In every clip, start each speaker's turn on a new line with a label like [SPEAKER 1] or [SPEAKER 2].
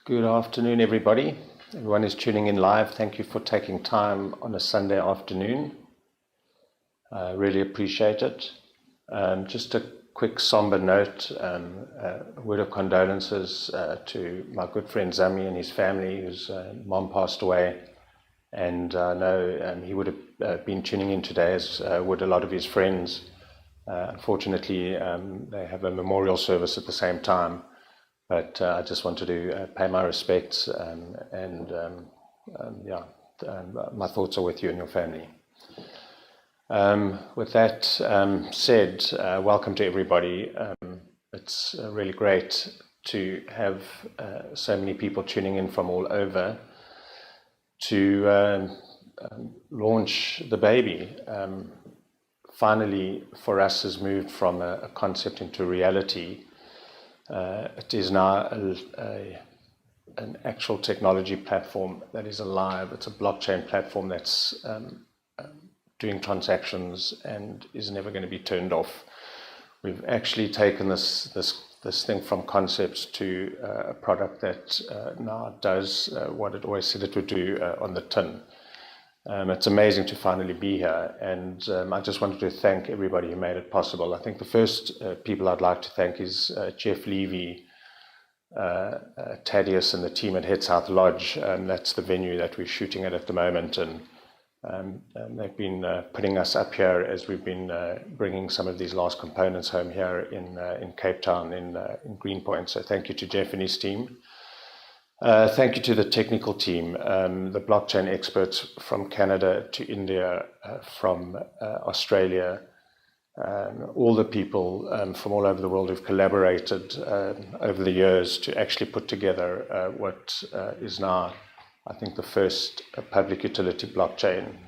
[SPEAKER 1] Good afternoon, everybody. Everyone is tuning in live. Thank you for taking time on a Sunday afternoon. I really appreciate it. Just a quick somber note, a word of condolences to my good friend Zami and his family, whose mom passed away. And I know he would have been tuning in today, as would a lot of his friends. Unfortunately, they have a memorial service at the same time. But I just wanted to pay my respects my thoughts are with you and your family. With that said, welcome to everybody. It's really great to have so many people tuning in from all over to launch the baby. Finally, FORUS has moved from a concept into reality. It is now an actual technology platform that is alive. It's a blockchain platform that's doing transactions and is never going to be turned off. We've actually taken this thing from concepts to a product that now does what it always said it would do on the tin. It's amazing to finally be here, and I just wanted to thank everybody who made it possible. I think the first people I'd like to thank is Jeff Levy, Thaddeus and the team at Head South Lodge. That's the venue that we're shooting at the moment, and they've been putting us up here as we've been bringing some of these last components home here in Cape Town, in Greenpoint. So thank you to Jeff and his team. Thank you to the technical team, the blockchain experts from Canada to India, from Australia, all the people from all over the world who've collaborated over the years to actually put together what is now, I think, the first public utility blockchain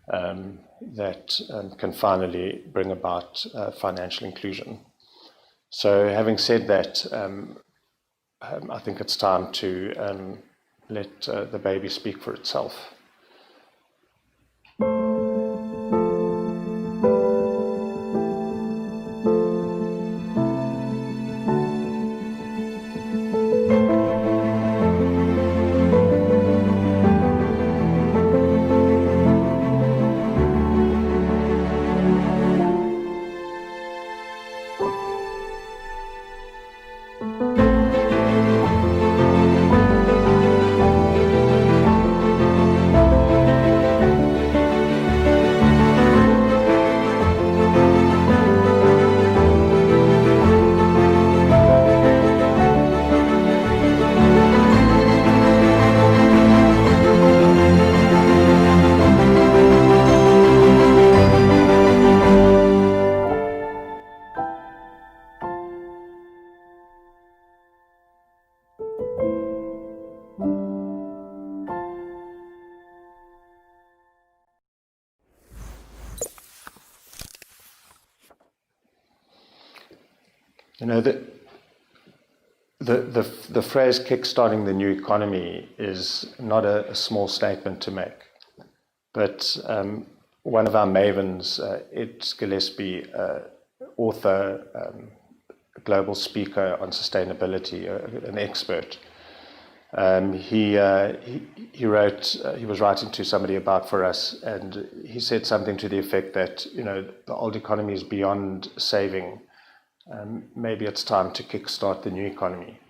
[SPEAKER 1] that can finally bring about financial inclusion. So having said that, I think it's time to let the baby speak for itself. You know, the phrase kickstarting the new economy is not a small statement to make. But one of our mavens, Ed Gillespie, author, global speaker on sustainability, an expert, he wrote, he was writing to somebody about FORUS, and he said something to the effect that, you know, the old economy is beyond saving. Maybe it's time to kickstart the new economy.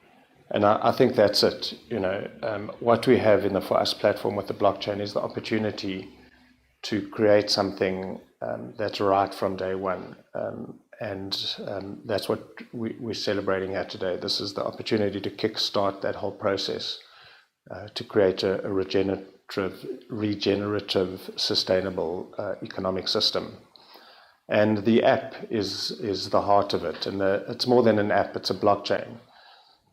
[SPEAKER 1] And I think that's it. You know, what we have in the FORUS platform with the blockchain is the opportunity to create something that's right from day one. And that's what we're celebrating here today. This is the opportunity to kickstart that whole process, to create a regenerative, sustainable economic system. And the app is the heart of it. And it's more than an app, it's a blockchain.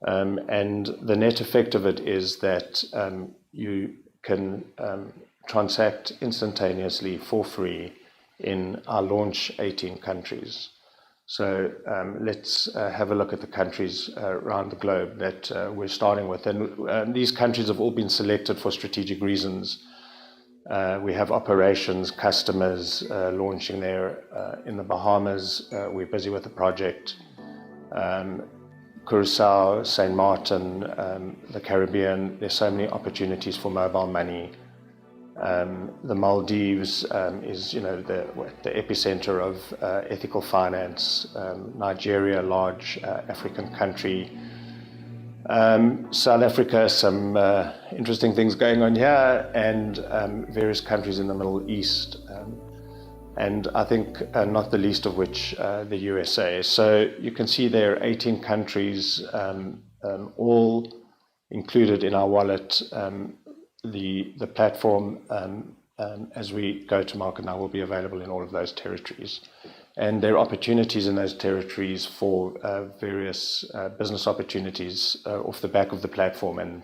[SPEAKER 1] And the net effect of it is that you can transact instantaneously for free in our launch 18 countries. So let's have a look at the countries around the globe that we're starting with. And these countries have all been selected for strategic reasons. We have operations, customers launching there in the Bahamas. We're busy with the project. Curacao, Saint Martin, the Caribbean. There's so many opportunities for mobile money. The Maldives is, the epicenter of ethical finance. Nigeria, large African country. South Africa, some interesting things going on here, and various countries in the Middle East. And I think not the least of which the USA. So you can see there are 18 countries, all included in our wallet. The platform, as we go to market now, will be available in all of those territories. And there are opportunities in those territories for various business opportunities off the back of the platform, and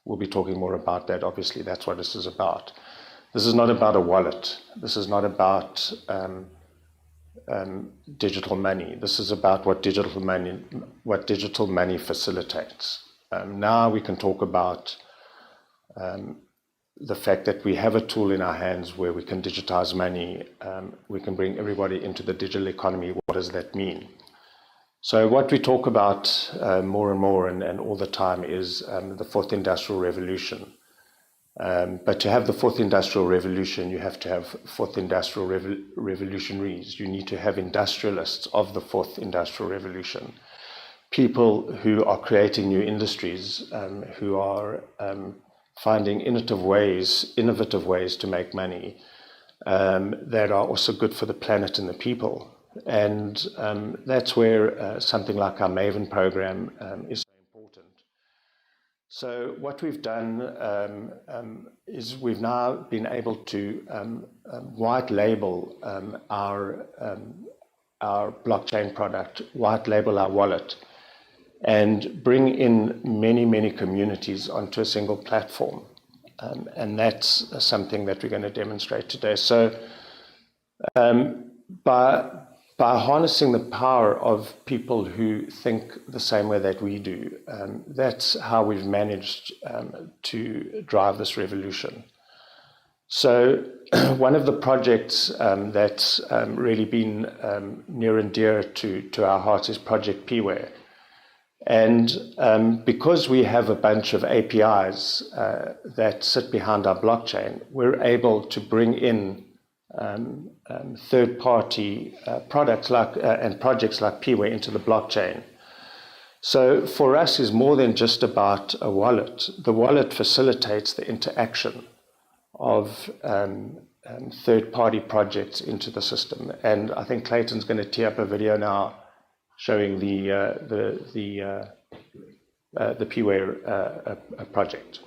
[SPEAKER 1] we'll be talking more about that. Obviously, that's what this is about. This is not about a wallet. This is not about digital money. This is about what digital money facilitates. Now we can talk about the fact that we have a tool in our hands where we can digitize money. We can bring everybody into the digital economy. What does that mean? So what we talk about more and more and all the time is the fourth industrial revolution. But to have the fourth industrial revolution, you have to have fourth industrial revolutionaries. You need to have industrialists of the fourth industrial revolution. People who are creating new industries, who are finding innovative ways to make money that are also good for the planet and the people. And that's where something like our Maven program is so important. So what we've done is we've now been able to white label our blockchain product, white label our wallet, and bring in many, many communities onto a single platform. And that's something that we're going to demonstrate today. So by harnessing the power of people who think the same way that we do, that's how we've managed to drive this revolution. So one of the projects that's really been near and dear to our hearts is Project Peewee. And because we have a bunch of APIs that sit behind our blockchain, we're able to bring in third-party products and projects like Peewee into the blockchain. So for us, is more than just about a wallet. The wallet facilitates the interaction of third-party projects into the system. And I think Clayton's going to tee up a video now showing the Peewee project.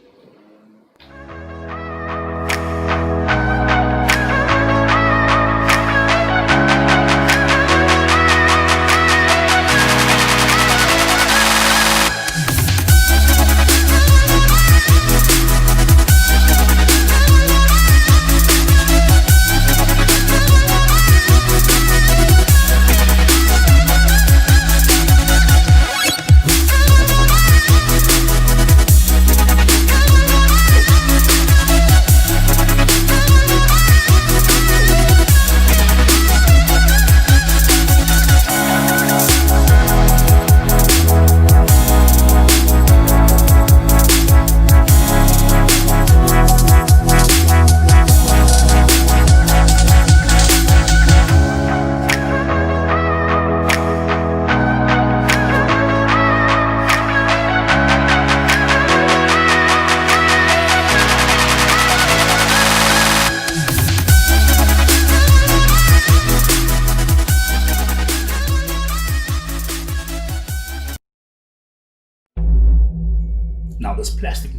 [SPEAKER 2] Now this plastic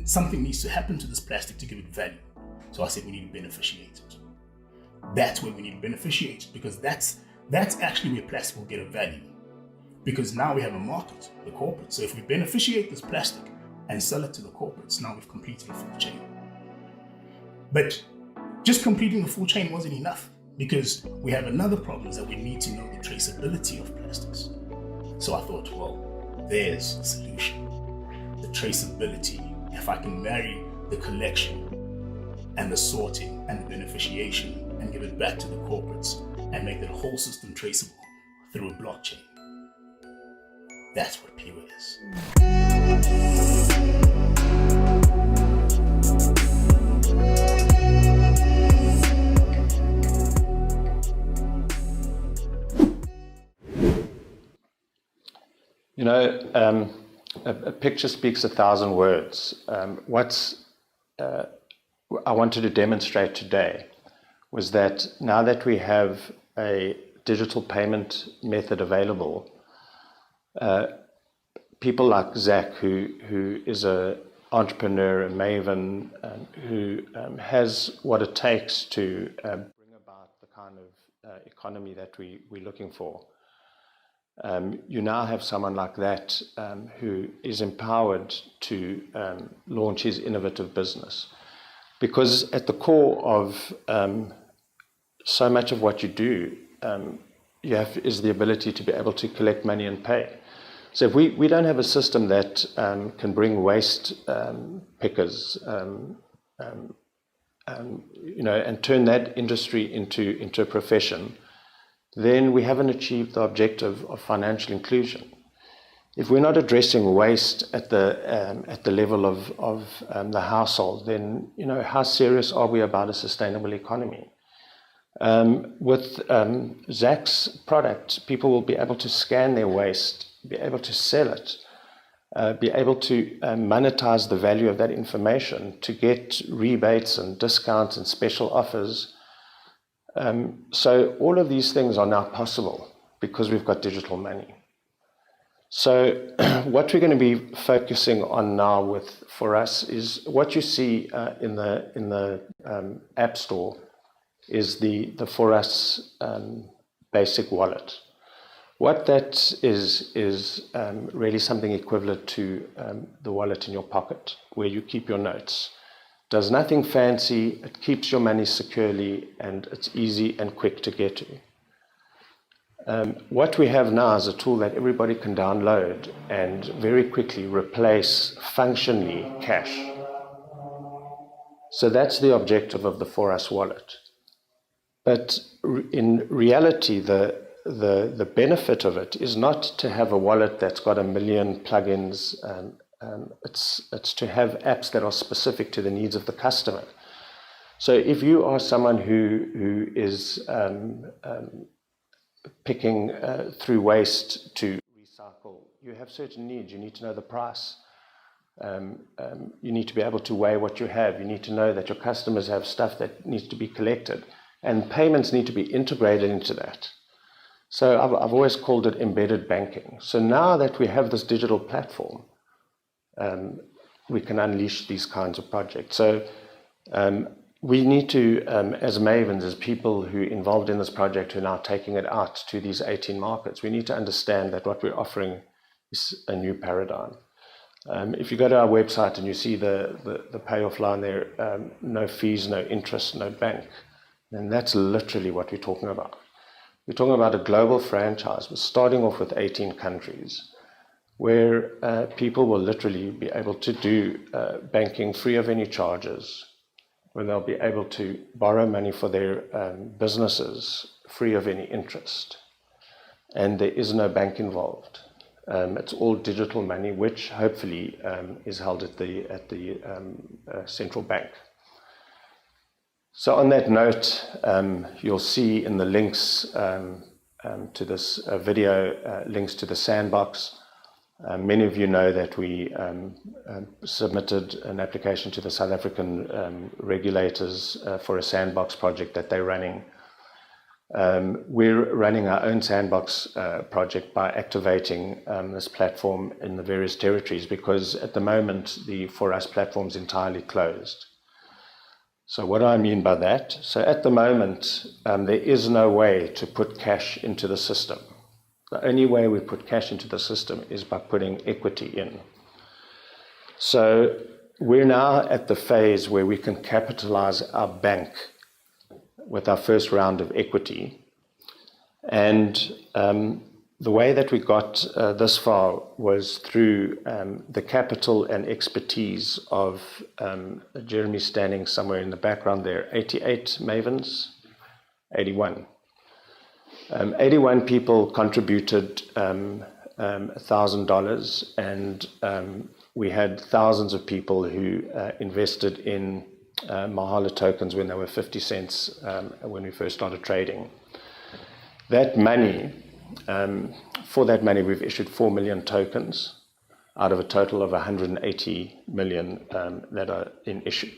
[SPEAKER 2] something needs to happen to this plastic to give it value. So I said we need to beneficiate it. That's where we need to beneficiate it, because that's actually where plastic will get a value. Because now we have a market, the corporate. So if we beneficiate this plastic and sell it to the corporates, now we've completed a full chain. But just completing the full chain wasn't enough, because we have another problem, is that we need to know the traceability of plastics. So I thought, well, there's a solution. The traceability, if I can marry the collection and the sorting and the beneficiation and give it back to the corporates and make that whole system traceable through a blockchain. That's what Peewee is.
[SPEAKER 1] You know, a picture speaks 1,000 words. I wanted to demonstrate today was that now that we have a digital payment method available, people like Zach, who is an entrepreneur, a maven, who has what it takes to bring about the kind of economy that we're looking for. You now have someone like that who is empowered to launch his innovative business. Because at the core of so much of what you do, is the ability to be able to collect money and pay. So if we don't have a system that can bring waste pickers, and turn that industry into a profession, then we haven't achieved the objective of financial inclusion. If we're not addressing waste at the level of the household, then how serious are we about a sustainable economy? With Zach's product, people will be able to scan their waste, be able to sell it, be able to monetize the value of that information to get rebates and discounts and special offers. So all of these things are now possible because we've got digital money. So what we're going to be focusing on now for us is what you see in the App Store is the FORUS basic wallet. What that is really something equivalent to the wallet in your pocket where you keep your notes. Does nothing fancy, it keeps your money securely, and it's easy and quick to get to. What we have now is a tool that everybody can download and very quickly replace functionally cash. So that's the objective of the FORUS wallet. But in reality, the benefit of it is not to have a wallet that's got 1 million plugins. It's to have apps that are specific to the needs of the customer. So if you are someone who is picking through waste to recycle, you have certain needs. You need to know the price. You need to be able to weigh what you have. You need to know that your customers have stuff that needs to be collected. And payments need to be integrated into that. So I've always called it embedded banking. So now that we have this digital platform, we can unleash these kinds of projects. So we need to, as mavens, as people who are involved in this project who are now taking it out to these 18 markets, we need to understand that what we're offering is a new paradigm. If you go to our website and you see the payoff line there, no fees, no interest, no bank, then that's literally what we're talking about. We're talking about a global franchise. We're starting off with 18 countries where people will literally be able to do banking free of any charges, where they'll be able to borrow money for their businesses free of any interest. And there is no bank involved. It's all digital money, which hopefully is held at the central bank. So on that note, you'll see in the links to this video, links to the sandbox. Many of you know that we submitted an application to the South African regulators for a sandbox project that they're running. We're running our own sandbox project by activating this platform in the various territories because at the moment the FORUS platform is entirely closed. So what do I mean by that? So at the moment, there is no way to put cash into the system. The only way we put cash into the system is by putting equity in. So we're now at the phase where we can capitalize our bank with our first round of equity. And the way that we got this far was through the capital and expertise of Jeremy standing somewhere in the background there, 88 mavens, 81. 81 people contributed $1,000, and we had thousands of people who invested in Mahala tokens when they were 50 cents when we first started trading. That money, for that money, we've issued 4 million tokens out of a total of 180 million that are in issue.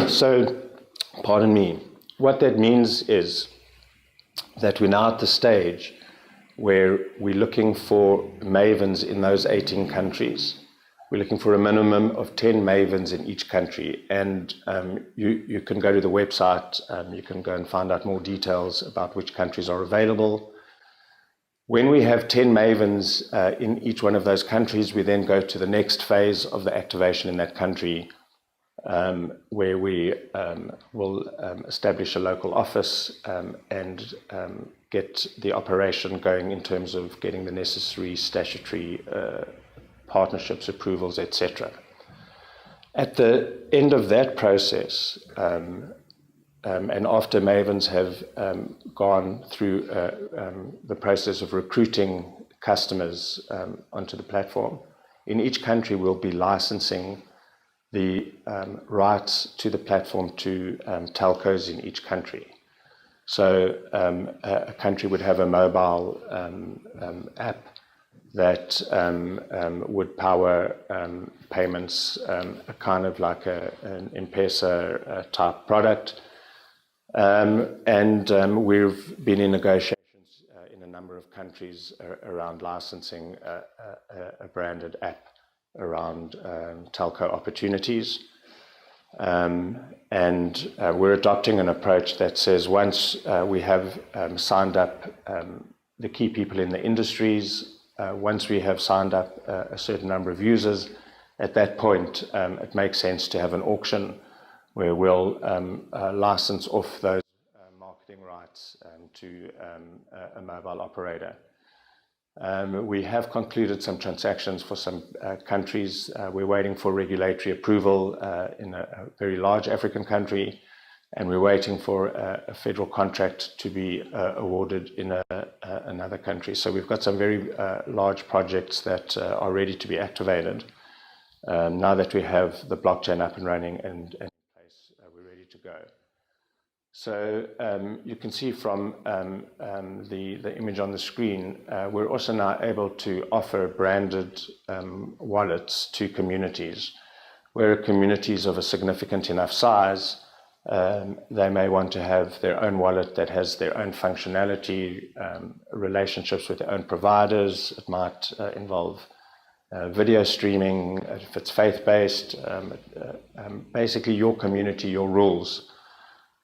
[SPEAKER 1] So, pardon me, what that means is that we're now at the stage where we're looking for mavens in those 18 countries. We're looking for a minimum of 10 mavens in each country. And you can go to the website, you can go and find out more details about which countries are available. When we have 10 mavens in each one of those countries, we then go to the next phase of the activation in that country, where we will establish a local office and get the operation going in terms of getting the necessary statutory partnerships, approvals, etc. At the end of that process, and after mavens have gone through the process of recruiting customers onto the platform, in each country we'll be licensing the rights to the platform to telcos in each country. So a country would have a mobile app that would power payments, kind of like an M-Pesa type product. And we've been in negotiations in a number of countries around licensing a branded app around telco opportunities. And we're adopting an approach that says once we have signed up the key people in the industries, once we have signed up a certain number of users, at that point it makes sense to have an auction where we'll license off those marketing rights to a mobile operator. We have concluded some transactions for some countries. We're waiting for regulatory approval in a very large African country, and we're waiting for a federal contract to be awarded in another country. So we've got some very large projects that are ready to be activated. Now that we have the blockchain up and running and in place, we're ready to go. So you can see from the image on the screen, we're also now able to offer branded wallets to communities. Where communities of a significant enough size, they may want to have their own wallet that has their own functionality, relationships with their own providers. It might involve video streaming, if it's faith-based, basically your community, your rules.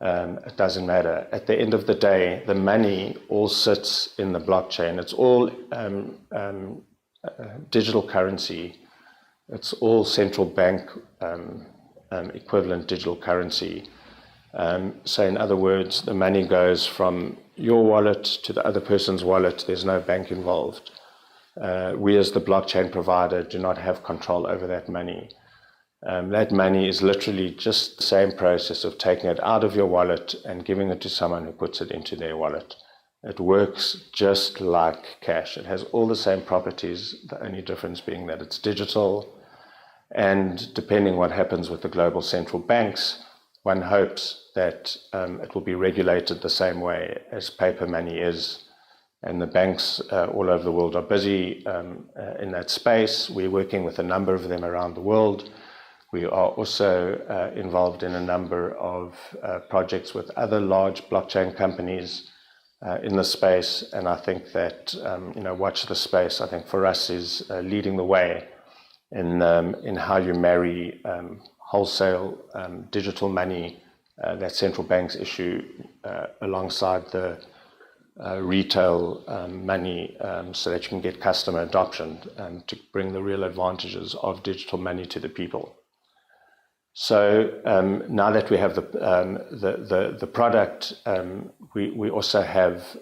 [SPEAKER 1] It doesn't matter. At the end of the day, the money all sits in the blockchain. It's all digital currency. It's all central bank equivalent digital currency. So in other words, the money goes from your wallet to the other person's wallet. There's no bank involved. We as the blockchain provider do not have control over that money. That money is literally just the same process of taking it out of your wallet and giving it to someone who puts it into their wallet. It works just like cash. It has all the same properties, the only difference being that it's digital. And depending what happens with the global central banks, one hopes that it will be regulated the same way as paper money is. And the banks all over the world are busy in that space. We're working with a number of them around the world. We are also involved in a number of projects with other large blockchain companies in the space, and I think that watch the space. I think FORUS is leading the way in how you marry wholesale digital money that central banks issue alongside the retail money, so that you can get customer adoption to bring the real advantages of digital money to the people. So now that we have the product, we also have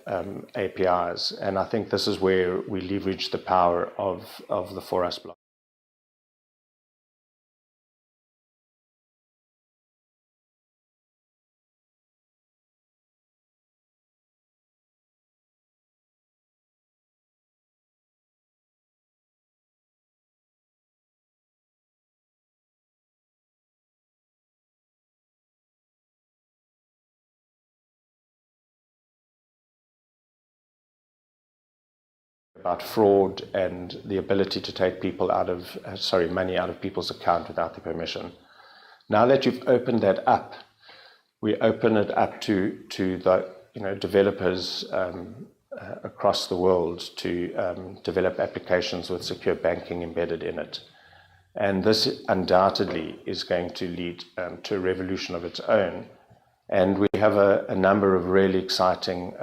[SPEAKER 1] APIs, and I think this is where we leverage the power of the FORUS block. about fraud and the ability to take people out of, money out of people's account without their permission. Now that you've opened that up, we open it up to the developers across the world to develop applications with secure banking embedded in it. And this undoubtedly is going to lead to a revolution of its own. And we have a number of really exciting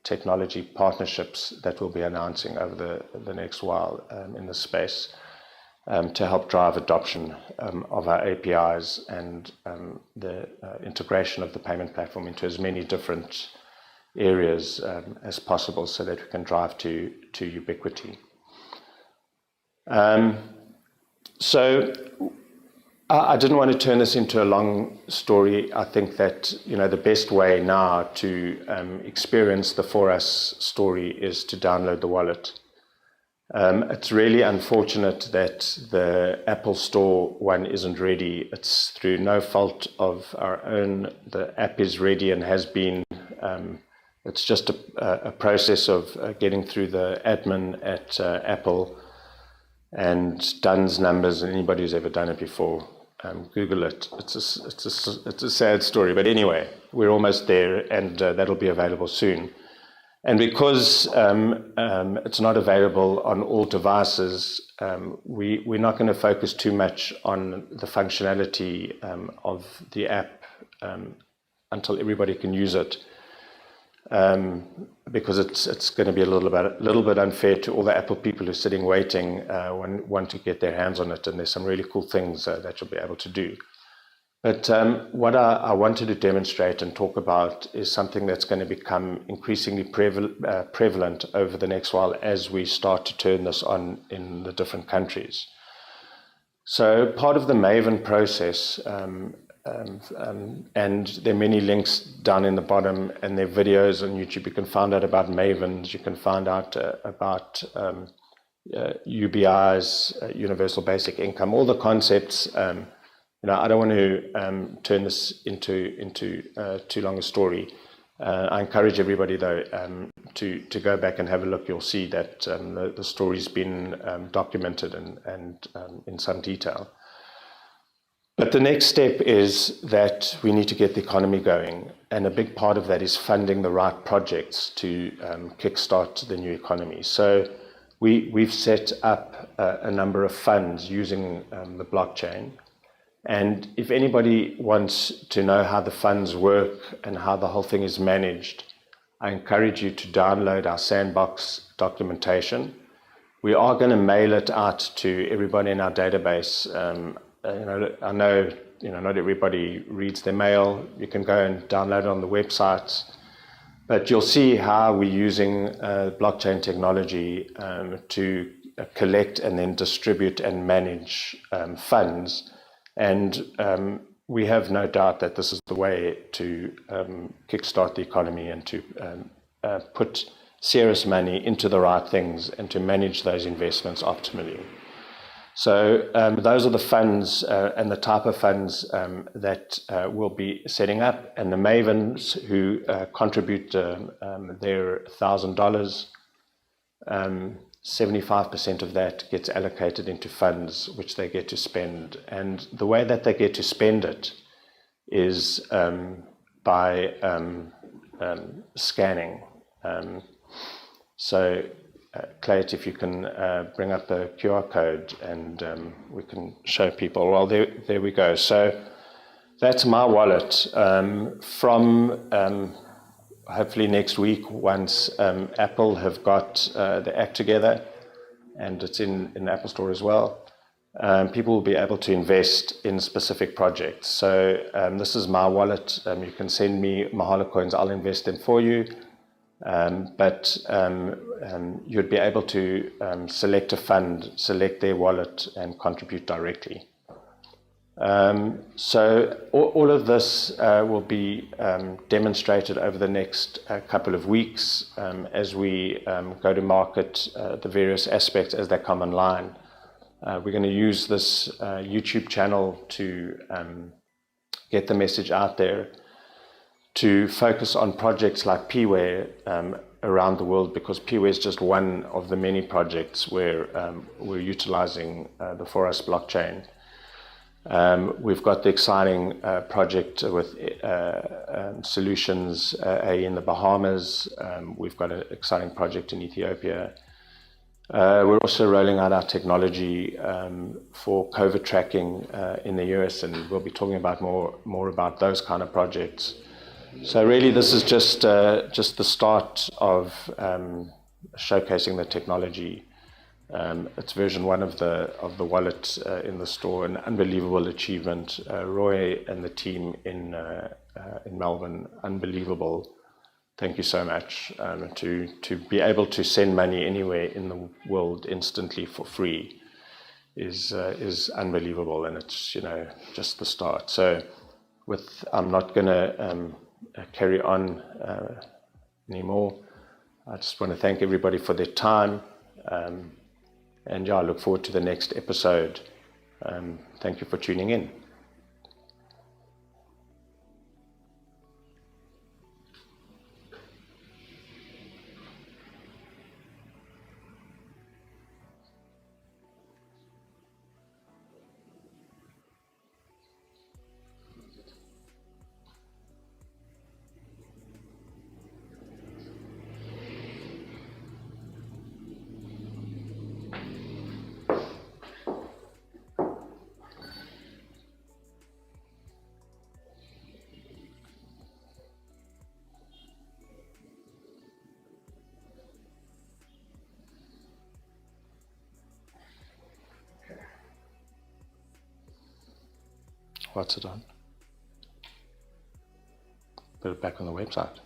[SPEAKER 1] technology partnerships that we'll be announcing over the next while in this space to help drive adoption of our APIs and the integration of the payment platform into as many different areas as possible so that we can drive to ubiquity. So I didn't want to turn this into a long story. I think that the best way now to experience the FORUS story is to download the wallet. It's really unfortunate that the Apple Store one isn't ready. It's through no fault of our own. The app is ready and has been. It's just a process of getting through the admin at Apple and Dunn's numbers, and anybody who's ever done it before, Google it. It's a sad story, but anyway, we're almost there, and that'll be available soon. And because it's not available on all devices, we're not going to focus too much on the functionality of the app until everybody can use it. Because it's going to be a little bit unfair to all the Apple people who are sitting waiting want to get their hands on it, and there's some really cool things that you'll be able to do. But what I wanted to demonstrate and talk about is something that's going to become increasingly prevalent over the next while as we start to turn this on in the different countries. So part of the Maven process, and there are many links down in the bottom, and there are videos on YouTube. You can find out about Mavens, you can find out about UBIs, Universal Basic Income, all the concepts. I don't want to turn this into too long a story. I encourage everybody, though, to go back and have a look. You'll see that the story's been documented and in some detail. But the next step is that we need to get the economy going, and a big part of that is funding the right projects to kickstart the new economy. So we've set up a number of funds using the blockchain, and if anybody wants to know how the funds work and how the whole thing is managed, I encourage you to download our sandbox documentation. We are going to mail it out to everybody in our database. I know not everybody reads their mail. You can go and download it on the websites, but you'll see how we're using blockchain technology to collect and then distribute and manage funds. And we have no doubt that this is the way to kickstart the economy and to put serious money into the right things and to manage those investments optimally. So those are the funds and the type of funds that we'll be setting up. And the Mavens who contribute their $1,000, 75% of that gets allocated into funds which they get to spend. And the way that they get to spend it is by scanning. Clayt, if you can bring up the QR code and we can show people. Well, there we go. So that's my wallet. From hopefully next week, once Apple have got the act together, and it's in the Apple Store as well, people will be able to invest in specific projects. So this is my wallet. You can send me Mahalo coins. I'll invest them for you. But you'd be able to select a fund, select their wallet, and contribute directly. So all of this will be demonstrated over the next couple of weeks as we go to market the various aspects as they come online. We're going to use this YouTube channel to get the message out there, to focus on projects like Peewee, around the world, because Peewee is just one of the many projects where we're utilizing the FORUS blockchain. We've got the exciting project with Solutions in the Bahamas. We've got an exciting project in Ethiopia. We're also rolling out our technology for COVID tracking in the US, and we'll be talking about more about those kind of projects. So really, this is just the start of showcasing the technology. It's version 1 of the wallet in the store, an unbelievable achievement. Roy and the team in Melbourne, unbelievable. Thank you so much. To be able to send money anywhere in the world instantly for free is unbelievable, and it's just the start. So I'm not going to carry on anymore. I just want to thank everybody for their time, and I look forward to the next episode. Thank you for tuning in. What's it on? Put it back on the website.